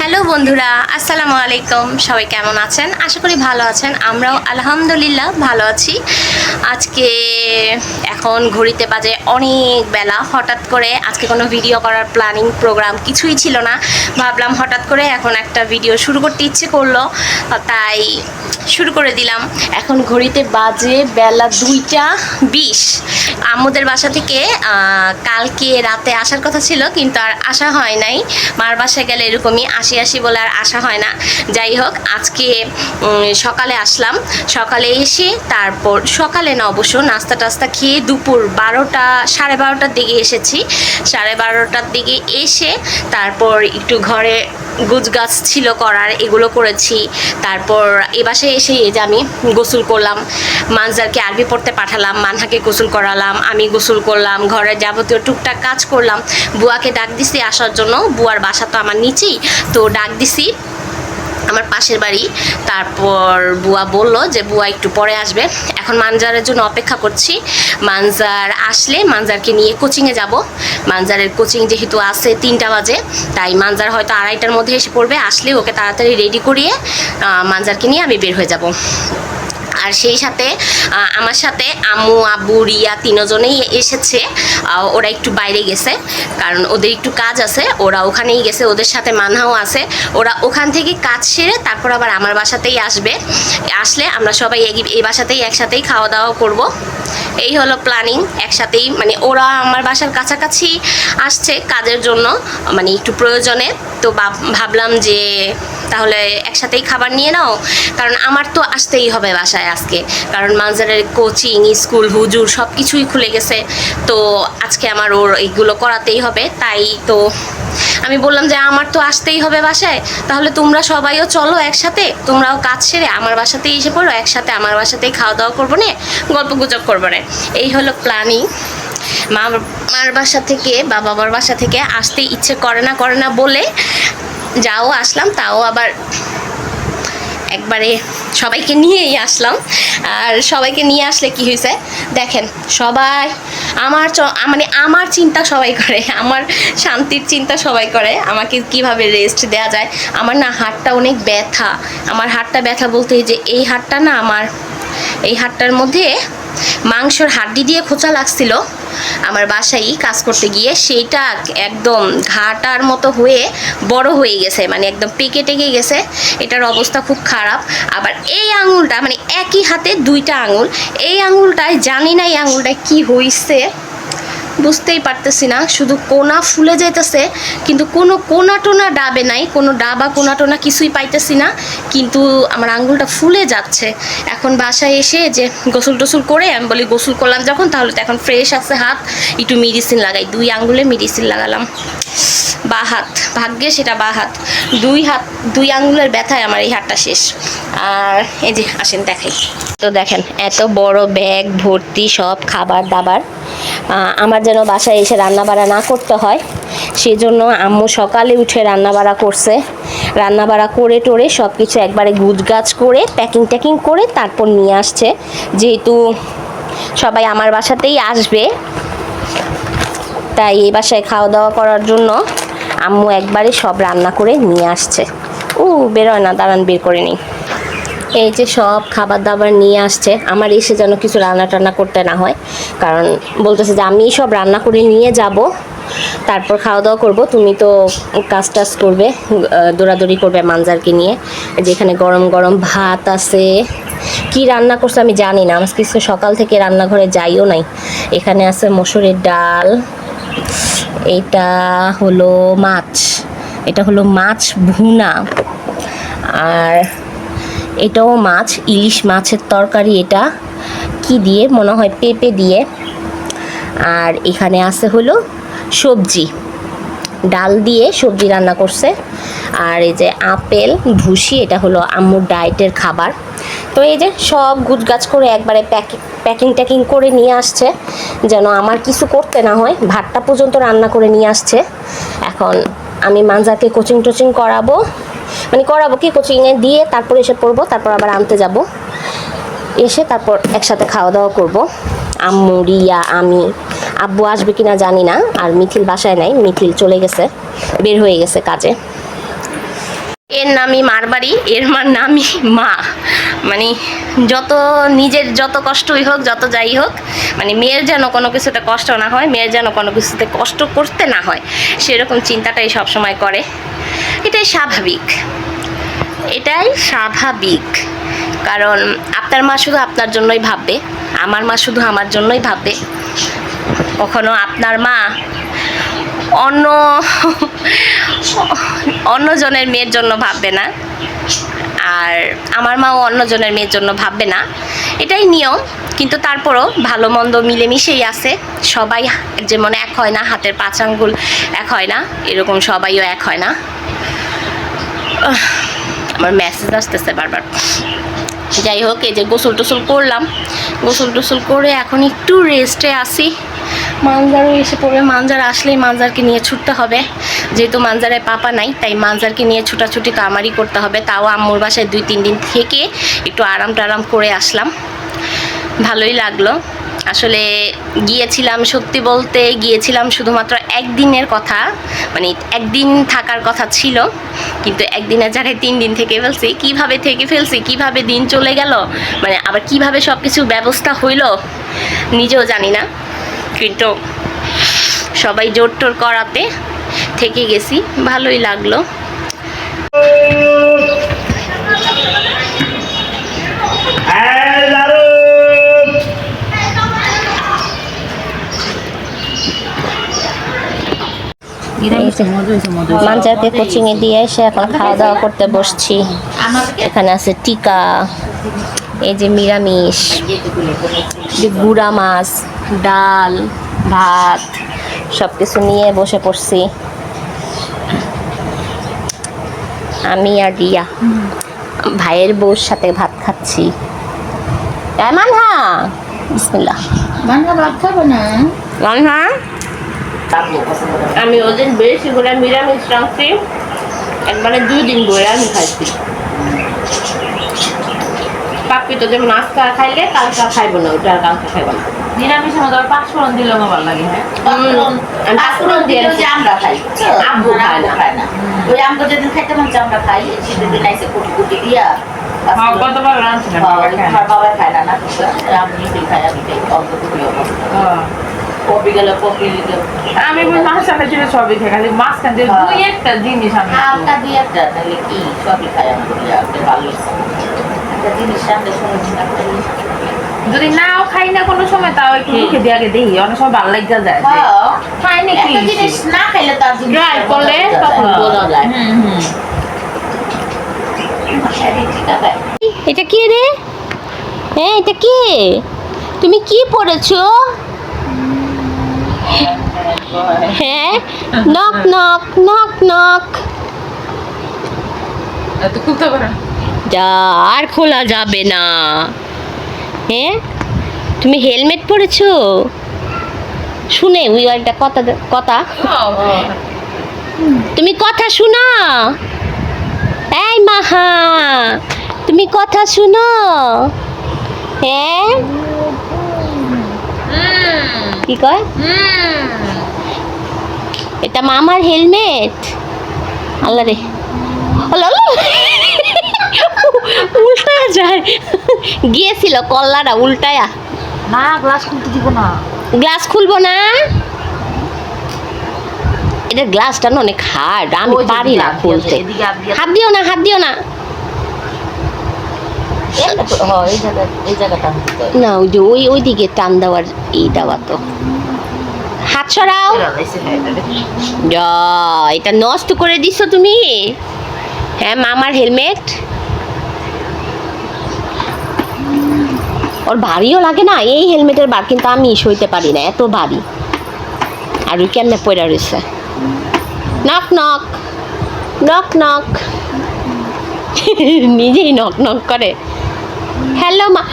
Hello বন্ধুরা, আসসালামু আলাইকুম। সবাই কেমন আছেন? আশা করি ভালো আছেন। আমরাও আলহামদুলিল্লাহ ভালো আছি। আজকে এখন ঘড়িতে বাজে অনেক বেলা। হঠাৎ করে আজকে কোনো ভিডিও করার প্ল্যানিং প্রোগ্রাম কিছুই ছিল না। ভাবলাম হঠাৎ করে এখন একটা ভিডিও শুরু করতে ইচ্ছে করলো, তাই শুরু করে দিলাম। এখন ঘড়িতে বাজে বেলা 2টা 20। আম্মুদের বাসা থেকে কালকে রাতে আসার কথা ছিল, কিন্তু আর আসা হয় নাই। মার বাসায় গেলে এরকমই আসি বলে আর আসা হয় না। যাই হোক, আজকে সকালে আসলাম। সকালে এসে তারপর সকালে না, অবশ্য নাস্তা টাস্তা খেয়ে দুপুর 12টা 12:30 দিকে এসেছি। 12:30টার দিকে এসে তারপর একটু ঘরে গুছগাছ ছিল করার, এগুলো করেছি। তারপর এ বাসায় এসে এই যে আমি গোসল করলাম, মানজারকে আরবি পড়তে পাঠালাম, মানহাকে গোসল করালাম, আমি গোসল করলাম, ঘরের যাবতীয় টুকটাক কাজ করলাম। বুয়াকে ডাক দিছি আসার জন্য। বুয়ার বাসা তো আমার নিচেই, তো ডাক দিছি, আমার পাশের বাড়ি। তারপর বুয়া বলল যে বুয়া একটু পরে আসবে। এখন মানজারের জন্য অপেক্ষা করছি। মানজার আসলে মানজারকে নিয়ে কোচিংয়ে যাব। মানজারের কোচিং যেহেতু আছে 3টা বাজে, তাই মানজার হয়তো 2:30টার মধ্যে এসে পড়বে। আসলে ওকে তাড়াতাড়ি রেডি করিয়ে মানজারকে নিয়ে আমি বের হয়ে যাব। আর সেই সাথে আমার সাথে আম্মু আব্বু রিয়া 3জনেই এসেছে। ওরা একটু বাইরে গেছে, কারণ ওদের একটু কাজ আছে, ওরা ওখানেই গেছে। ওদের সাথে মানহাও আছে। ওরা ওখান থেকে কাজ সেরে তারপর আবার আমার বাসাতেই আসবে। আসলে আমরা সবাই এই বাসাতেই একসাথেই খাওয়া দাওয়া করব। এই হলো প্ল্যানিং। একসাথেই, মানে ওরা আমার বাসার কাছাকাছি আসছে কাজের জন্য, মানে একটু প্রয়োজনে। তো ভাবলাম যে তাহলে একসাথেই খাবার নিয়ে নাও, কারণ আমার তো আসতেই হবে বাসায় আজকে, কারণ মানজারের কোচিং স্কুল হুজুর সব কিছুই খুলে গেছে। তো আজকে আমার ওর এইগুলো করাতেই হবে। তাই তো আমি বললাম যে আমার তো আসতেই হবে বাসায়, তাহলে তোমরা সবাইও চলো একসাথে, তোমরাও কাজ সেরে আমার বাসাতেই এসে পড়ো, একসাথে আমার বাসাতেই খাওয়া দাওয়া করবো না, গল্প গুজব করবো না। এই হলো প্ল্যানিং। মার বাসা থেকে বা বাবার বাসা থেকে আসতে ইচ্ছে করে না বলে যাও আসলাম, তাও আবার একবারে সবাইকে নিয়েই আসলাম। আর সবাইকে নিয়ে আসলে কি হয়েছে দেখেন, সবাই মানে আমার চিন্তা সবাই করে, আমার শান্তির চিন্তা সবাই করে, আমাকে কিভাবে রেস্ট দেওয়া যায়। আমার না হাতটা অনেক ব্যথা। আমার হাতটা ব্যথা বলতে যে এই হাতটা না, আমার এই হাতটার মধ্যে মাংসর হাড্ডি দিয়ে খোঁচা লাগছিল আমার বাসায় কাজ করতে গিয়ে। সেইটা একদম ঘাটার মতো হয়ে বড় হয়ে গেছে, মানে একদম পেকে টেকে গেছে। এটার অবস্থা খুব খারাপ। আবার এই আঙুলটা, মানে একই হাতে 2টা আঙুল, এই আঙুলটায় জানি না এই আঙুলটায় কি হয়েছে, বুঝতেই পারতেছি না। শুধু কোনা ফুলে যাইতেছে, কিন্তু কোনো কোনা টোনা ডাবে নাই, কোনো ডাবা কোনা টোনা কিছুই পাইতেছি না, কিন্তু আমার আঙ্গুলটা ফুলে যাচ্ছে। এখন বাসায় এসে যে গোসল টোসল করে আমি বলি, গোসল করলাম যখন তাহলে তো এখন ফ্রেশ আছে হাত, একটু মেডিসিন লাগাই। 2 আঙ্গুলে মেডিসিন লাগালাম। বা হাত, ভাগ্যে সেটা বা হাত। 2 আঙ্গুলের ব্যথায় আমার এই হাতটা শেষ। আর এই যে আসেন দেখাই, তো দেখেন এত বড় ব্যাগ ভর্তি সব খাবার দাবার। আমার যেন বাসায় এসে রান্নাবাড়া না করতে হয়, সেজন্য আম্মু সকালে উঠে রান্নাবাড়া করছে। রান্নাবাড়া করে টোরে সব কিছু একবারে গুছগাছ করে প্যাকিং করে তারপর নিয়ে আসছে। যেহেতু সবাই আমার বাসাতেই আসবে, তাই এই বাসায় খাওয়া দাওয়া করার জন্য আম্মু একবারে সব রান্না করে নিয়ে আসছে। বেরোয় না, দাঁড়ান বের করে নিই। এই যে সব খাবার দাবার নিয়ে আসছে। আমার এসে যেন কিছু রান্না টান্না করতে না হয়, কারণ বলতেছে যে আমি সব রান্না করে নিয়ে যাব, তারপর খাওয়া দাওয়া করবো, তুমি তো কাজ টাজ করবে, দৌড়াদৌড়ি করবে মানজারকে নিয়ে। যেখানে গরম গরম ভাত আছে, কি রান্না করছে আমি জানি না, আমার কিছু সকাল থেকে রান্নাঘরে যাইও নাই। এখানে আছে মসুরের ডাল, এটা হলো মাছ ভুনা, আর এটাও মাছ, ইলিশ মাছের তরকারি। এটা কি দিয়ে, মনে হয় পেঁপে দিয়ে। আর এখানে আছে হলো সবজি, ডাল দিয়ে সবজি রান্না করছে। আর এই যে আপেল ভুসি, এটা হলো আম্মুর ডায়েটের খাবার। তো এই যে সব গুছগাছ করে একবারে প্যাকিং করে নিয়ে আসছে, যেন আমার কিছু করতে না হয়। ভাতটা পর্যন্ত রান্না করে নিয়ে আসছে। এখন আমি মানজারকে কোচিং করাবো, মানে করাবো কি, কোচিংয়ে দিয়ে তারপর এসে পড়বো, তারপর আবার আনতে যাব। এসে তারপর একসাথে খাওয়া দাওয়া করব। আম্মু রিয়া আমি, আব্বু আসবে কিনা জানি না। আর মিথিল বাসায় নাই, মিথিল চলে গেছে, বের হয়ে গেছে কাজে। এর নামই মার বাড়ি, এর মার নামই মা। মানে নিজের যত কষ্টই হোক, যত যাই হোক, মানে মেয়ের যেন কোনো কিছুতে কষ্ট না হয়, মেয়ের যেন কোনো কিছুতে কষ্ট করতে না হয়, সেরকম চিন্তাটাই সবসময় করে। এটাই স্বাভাবিক, এটাই স্বাভাবিক। কারণ আপনার মা শুধু আপনার জন্যই ভাববে, আমার মা শুধু আমার জন্যই ভাববে। কখনো আপনার মা অন্যজনের মেয়ের জন্য ভাববে না, আর আমার মাও অন্যজনের মেয়ের জন্য ভাববে না। এটাই নিয়ম। কিন্তু তারপরও ভালো মন্দ মিলেমিশেই আছে। সবাই যেমন এক হয় না, হাতের পাঁচ আঙ্গুল এক হয় না, এরকম সবাইও এক হয় না। আমার মেসেজ আসতেছে বারবার। যাই হোক, এই যে গোসল টোসল করলাম, গোসল টোসল করে এখন একটু রেস্টে আসি। মানজারও এসে পড়বে, মানজার আসলেই মানজারকে নিয়ে ছুটতে হবে। যেহেতু মানজারের পাপা নাই, তাই মানজারকে নিয়ে ছুটাছুটি তো আমারই করতে হবে। তাও আম্মুর বাসায় 2-3 দিন থেকে একটু আরাম টারাম করে আসলাম, ভালোই লাগলো। আসলে গিয়েছিলাম, সত্যি বলতে গিয়েছিলাম শুধুমাত্র একদিনের কথা, মানে একদিন থাকার কথা ছিল, কিন্তু একদিনের জায়গায় 3 দিন থেকে ফেলছি। কিভাবে থেকে ফেলছি, কিভাবে দিন চলে গেল, মানে আবার কিভাবে সব কিছু ব্যবস্থা হইলো নিজেও জানি না। কিন্তু সবাই জোর টোর করাতে থেকে গেছি, ভালোই লাগলো। মানজারকে কোচিংয়ে দিয়ে এসে এখন খাওয়া দাওয়া করতে বসছি। এখানে আছে টিকা, এই যে নিরামিষ, যে গুড়া মাছ, ডাল, ভাত, সব কিছু নিয়ে বসে পড়ছি আমি আর রিয়া। ভাইয়ের বউর সাথে ভাত খাচ্ছি। মানহা, বিসমিল্লাহ। মানহা ভাত খাবো না। মানহা, আমি ওদের বেশি করে নিরামিষ রাখছি, একবারে 2 দিন ধরে আমি খাইছি। পাপি তো যেমন আজকে খাইলে কালকে খাইবো না, ওটা আর কালকে খাইবো না। নিরামিষের মধ্যে আবার পাঁচফোড়ন দিলেও আমার ভালো লাগে। হ্যাঁ, পাঁচফোড়ন দিয়ে আমরা খাই, আব্বু খায় না। ওই আমরা যেদিন খাইতে মন চাই আমরা খাই, সেদিন আইসে কুটি কুটি দিয়া কতবার রাঁধছিলেন? আমার বাবা খায় না, আমি নিজেই খাই, আমি খাই অল্প টুকরি কপি গেলে কপি দিতে। আমি মাছ চালের জন্য সবই খাই, খালি মাছ খান 2-1টা জিনিস আমি হালকা 2-1টা, তাহলে কি সবই খাই আমি, ভালো একটা জিনিস রান্না শুনেছি না। যদি নাও খাই না কোনো সময়, তাও একটু মুখে দিয়ে আগে দিই, অনেক সময় ভালো লাগা যায়। খাই না কি জিনিস না খাইলে তার জিনিস ড্রাই করলে তখন বোঝা যায়। এটা কি রে? হ্যাঁ, এটা কি? তুমি কি পড়েছো? হ্যাঁ, নক নক নক নক। এত খুলতে পারে যা, আর খোলা যাবে না। হ্যাঁ, তুমি হেলমেট পরেছো? শুনে ওই একটা কথা, তুমি কথা শুনো। এই মাহা, তুমি কথা শুনো। হ্যাঁ, কি কয়? এটা মামার হেলমেট। আল্লাহ রে, আল্লাহ, উল্টায়া যায়, গিয়েছিল কল্লাটা উল্টায়া। না, গ্লাস খুলতে দিব না। গ্লাস খুলবো না, এটা গ্লাসটা না অনেক হার্ড, আমি পারি না খুলতে। হাত দিও না, হাত দিও না। না, ওই যে ওই দিকে টান দেওয়ার এই দেওয়া তো। হাত সরাও। যা, এটা নষ্ট করে দিছো তুমি। হ্যাঁ, মামার হেলমেট। ওর ভারীও লাগে না এই হেলমেটের বার, কিন্তু আমি সইতে পারি না, এত ভারী। আর ওই কেমনে পড়ে রয়েছে। নক নক নক নক, নিজেই নক নক করে। হ্যালো মা,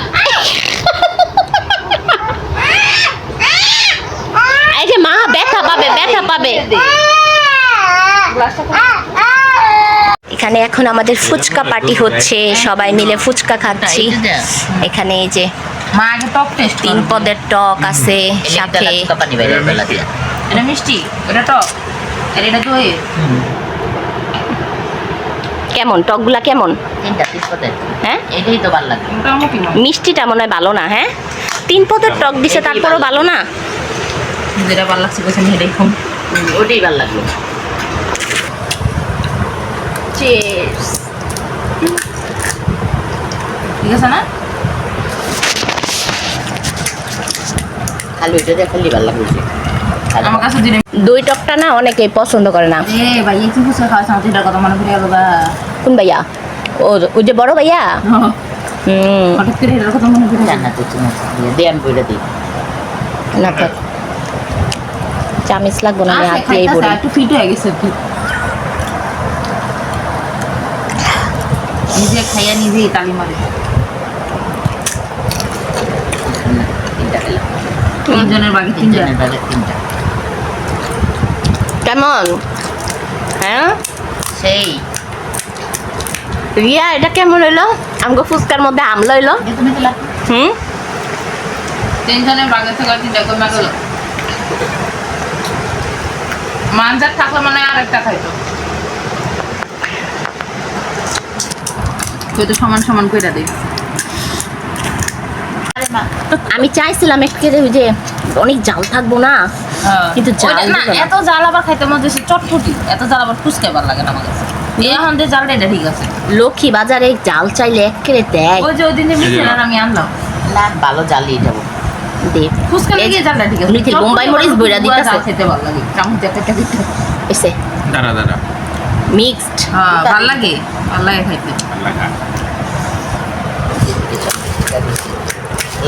এই যে মা ব্যথা পাবে, ব্যথা পাবে। এখানে এখন আমাদের ফুচকা পার্টি হচ্ছে, সবাই মিলে ফুচকা খাচ্ছি। এখানে এই যে মা আগে টক টেস্ট 3 পদের টক আছে, সাথে এটা মিষ্টি, এটা টক, আর এটা দই। কেমন টকগুলা কেমন? 3টা 3 পদের। হ্যাঁ এটাই তো ভালো লাগে। মোটামুটি মিষ্টিটা মনে হয় ভালো না। হ্যাঁ 3 পদের টক দিছে তারপরও ভালো না। যেটা ভালো লাগছে বলছেন হেডেই কম। ওটাই ভালো লাগলো। চিয়ার্স। ঠিক আছে না? খালি ওইটা দিয়ে খালি ভালো লাগছে। আমার কাছে দিলে দই টকটা না অনেকেই পছন্দ করে না। ভাই এই চিপস খাওয়া সাথে এটা কথা মনে পড়ে গেল বা কোন ভাইয়া? ওই যে বড় ভাইয়া। হঠাৎ করে এটার কথা মনে পড়ে গেল। জান্নাতের জন্য দিয়ে আমি বইটা দিই। না থাক চামিচ লাগবো না, আমি হাত দিয়েই বলি। একটু ফিট হয়ে গেছে আর কি। নিজে খাইয়া নিজেই তালি মারে। 3টা দিলাম। 3 জনের বাকি 3 3 জনের ভাগে 3টা। কেমন? হ্যাঁ সেই রিয়া এটা কেমন হইলো? আমগো ফুচকার মধ্যে আম লইলো। এটা তুমি দিলা। 3 জনের বাকি থেকে 3টা কমে গেল। মানজার থাকলে মানে আরেকটা খাইতো। তুই তো সমান সমান কইরা দিই। আরে মা আমি চাইছিলাম একটু ওই যে অনেক জাল থাকবো না, কিন্তু জাল ওইটা না দিলো না। এত জাল আবার খাইতে মজা হচ্ছে চটপটি। এত জাল আবার ফুসকে ভালো লাগে না আমার কাছে। এখন যে জালটা এটা ঠিক আছে। লক্ষ্মী বাজারে জাল চাইলে একেবারে দেয়। ওই যে ওই দিন যে মিছিল আমি আনলাম না ভালো জ্বালিয়ে যাবো। দে ফুসকা লেগে জালটা ঠিক আছে। মিথিল বোম্বাই মরিচ বইরা দিতেছে। জাল খেতে ভালো লাগে। চামচ একটা খেতে। এসে দাঁড়া দাঁড়া মিক্সড। হ্যাঁ ভালো লাগে। ভালো লাগে খাইতে। লাগা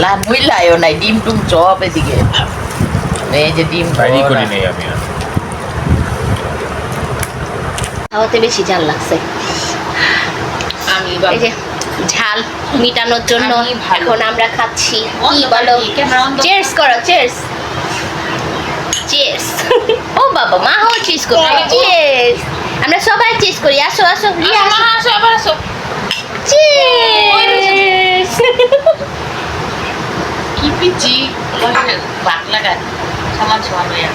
লা মুইলায়ও নাই ডিম টুম চপ এদিকে। এই যে ডিম বাইরে ভরা। করি নেই আমি আর খাওয়াতে বেশি জাল লাগছে। আমি এই যে ঝাল মিটানোর জন্য আমি ভালো। এখন আমরা খাচ্ছি। কি অন্ধ বলো? পাখি, ক্যামেরা অন্ধ। চিয়ার্স করো, চিয়ার্স চিয়ার্স। ও বাবা মা হো চিজ করো, চিয়ার্স। আমরা সবাই চিজ করি। আসো আসো রিয়া আসো। আসো আবার আসো। চিয়ার্স। কি পিচি পাক লাগা সমান সমান হয়ে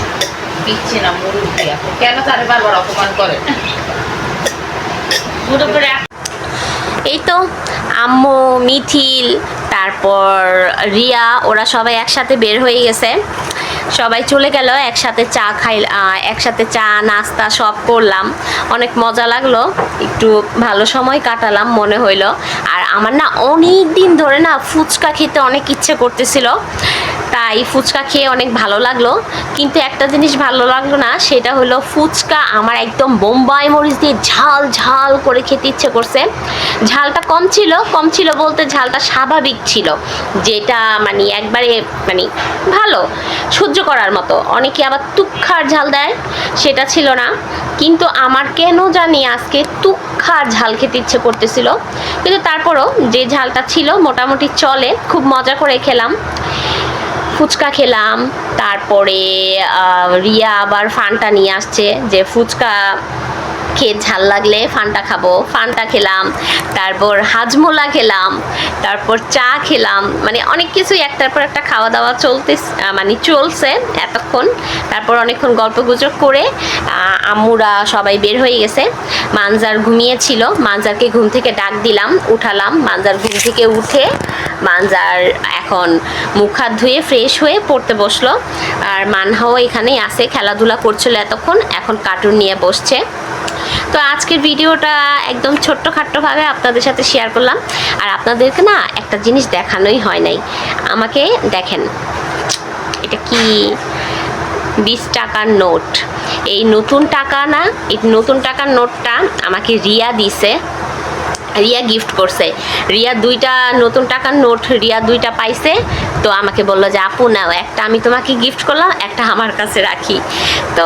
পিচ্ছে না মুরুখ দিয়া। কেন তারে বারবার অপমান করে? পুরো করে এই তো আম্মু মিথিল তারপর রিয়া ওরা সবাই একসাথে বের হয়ে গেছে। সবাই চলে গেল, একসাথে চা একসাথে চা নাস্তা সব করলাম। অনেক মজা লাগলো, একটু ভালো সময় কাটালাম মনে হইলো। আর আমার না অনেক দিন ধরে না ফুচকা খেতে অনেক ইচ্ছে করতেছিল, তাই ফুচকা খেয়ে অনেক ভালো লাগলো। কিন্তু একটা জিনিস ভালো লাগলো না, সেটা হলো ফুচকা আমার একদম বোম্বাই মরিচ দিয়ে ঝাল ঝাল করে খেতে ইচ্ছে করছে। ঝালটা কম ছিল বলতে ঝালটা স্বাভাবিক ছিল, যেটা মানে একবারে মানে ভালো সহ্য করার মতো। অনেকে আবার তুক্ষার ঝাল দেয়, সেটা ছিল না। কিন্তু আমার কেন জানি আজকে তুক্ষার ঝাল খেতে ইচ্ছে করতেছিল। কিন্তু তারপরও যে ঝালটা ছিল মোটামুটি চলে, খুব মজা করে খেলাম। ফুচকা খেলাম, তারপরে রিয়া আবার ফান্টা নিয়ে আসছে, যে ফুচকা খেয়ে ঝাল লাগলে ফান্টা খাবো, ফান্টা খেলাম। তারপর হাজমোলা খেলাম, তারপর চা খেলাম, মানে অনেক কিছুই একটার পর একটা খাওয়া দাওয়া চলছে এতক্ষণ। তারপর অনেকক্ষণ গল্প গুজব করে আম্মুরা সবাই বের হয়ে গেছে। মানজার ঘুমিয়েছিল, মানজারকে ঘুম থেকে ডাক দিলাম, উঠালাম। মানজার ঘুম থেকে উঠে মানজার এখন মুখ হাত ধুয়ে ফ্রেশ হয়ে পড়তে বসলো। আর মানহাও এখানেই আছে, খেলাধুলা করছিল এতক্ষণ, এখন কার্টুন নিয়ে বসছে। তো আজকের ভিডিওটা একদম ছোট্টখাট্টোভাবে আপনাদের সাথে শেয়ার করলাম। আর আপনাদেরকে না একটা জিনিস দেখানোই হয় নাই। আমাকে দেখেন, এটা কি 20 টাকার নোট। এই নতুন টাকা না, এই নতুন টাকার নোটটা আমাকে রিয়া দিছে, রিয়া গিফট করছে। রিয়া 2টা নতুন টাকার নোট রিয়া 2টা পাইছে, তো আমাকে বললো যে আপু নাও, একটা আমি তোমাকে গিফট করলাম, একটা আমার কাছে রাখি। তো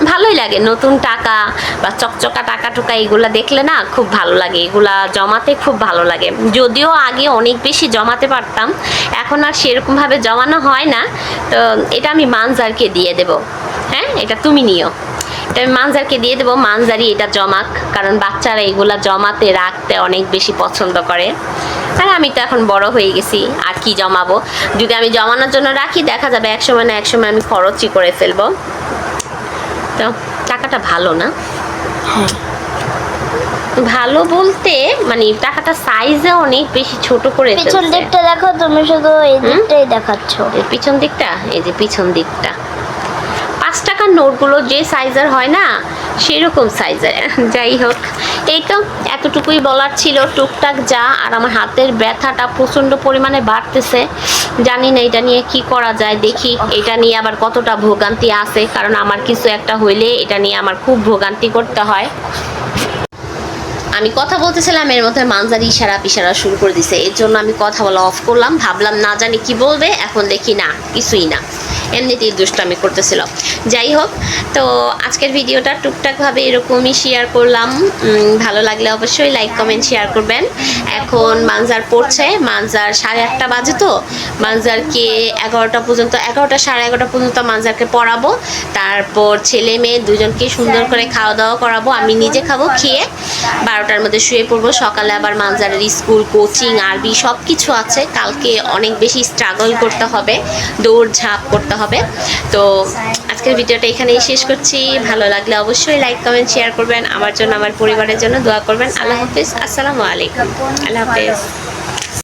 ভালোই লাগে নতুন টাকা বা চকচকা টাকা টুকা এগুলা দেখলে না খুব ভালো লাগে, এগুলা জমাতে খুব ভালো লাগে। যদিও আগে অনেক বেশি জমাতে পারতাম, এখন আর সেরকমভাবে জমানো হয় না। তো এটা আমি মানজারকে দিয়ে দেব। হ্যাঁ এটা তুমি নিও, এটা আমি মানজারকে দিয়ে দেবো, মানজারই এটা জমাক, কারণ বাচ্চারা এগুলা জমাতে রাখতে অনেক বেশি পছন্দ করে। আর আমি তো এখন বড় হয়ে গেছি, আর কি জমাবো। যদি আমি জমানোর জন্য রাখি, দেখা যাবে একসময় না একসময় আমি খরচই করে ফেলবো। তো টাকাটা ভালো না? হ্যাঁ ভালো বলতে মানে টাকাটা সাইজে অনেক বেশি ছোট করে পিছন ফেলছে। দিকটা দেখো, তুমি শুধু এই দিকটাই দেখাচ্ছ। এই পিছন দিকটা, এই যে পিছন দিকটা 5 টাকার নোটগুলো যে সাইজের হয় না সেরকম সাইজের। যাই হোক, এই তো এতটুকুই বলার ছিল টুকটাক যা। আর আমার হাতের ব্যথাটা প্রচণ্ড পরিমাণে বাড়তেছে, জানি না এটা নিয়ে কি করা যায়। দেখি এটা নিয়ে আবার কতটা ভোগান্তি আছে, কারণ আমার কিছু একটা হইলে এটা নিয়ে আমার খুব ভোগান্তি করতে হয়। আমি কথা বলতেছিলাম, এর মধ্যে মানজারি ইশারা পিশারা শুরু করে দিছে, এর জন্য আমি কথা বলা অফ করলাম। ভাবলাম না জানি কি বলবে, এখন দেখি না কিছুই না, এমনিতেই দুষ্টামি করতেছিল। যাই হোক, তো আজকের ভিডিওটা টুকটাকভাবে এরকমই শেয়ার করলাম। ভালো লাগলে অবশ্যই লাইক কমেন্ট শেয়ার করবেন। এখন মানজার পড়ছে, মানজার 8:30 বাজে, তো মানজারকে 11টা পর্যন্ত, 11টা 11:30 পর্যন্ত মানজারকে পড়াবো। তারপর ছেলে মেয়ে দুজনকে সুন্দর করে খাওয়া দাওয়া করাবো, আমি নিজে খাবো, খেয়ে 12টার মধ্যে শুয়ে পড়বো। সকালে আবার মানজারের স্কুল, কোচিং, আরবি সব কিছু আছে। কালকে অনেক বেশি স্ট্রাগল করতে হবে, দৌড় ঝাঁপ করতে হবে। তো আজকের ভিডিওটা এখানেই শেষ করছি। ভালো লাগলে অবশ্যই লাইক কমেন্ট শেয়ার করবেন, আমার জন্য আমার পরিবারের জন্য দোয়া করবেন। আল্লাহ হাফিজ, আসসালামু আলাইকুম, আল্লাহ হাফিজ।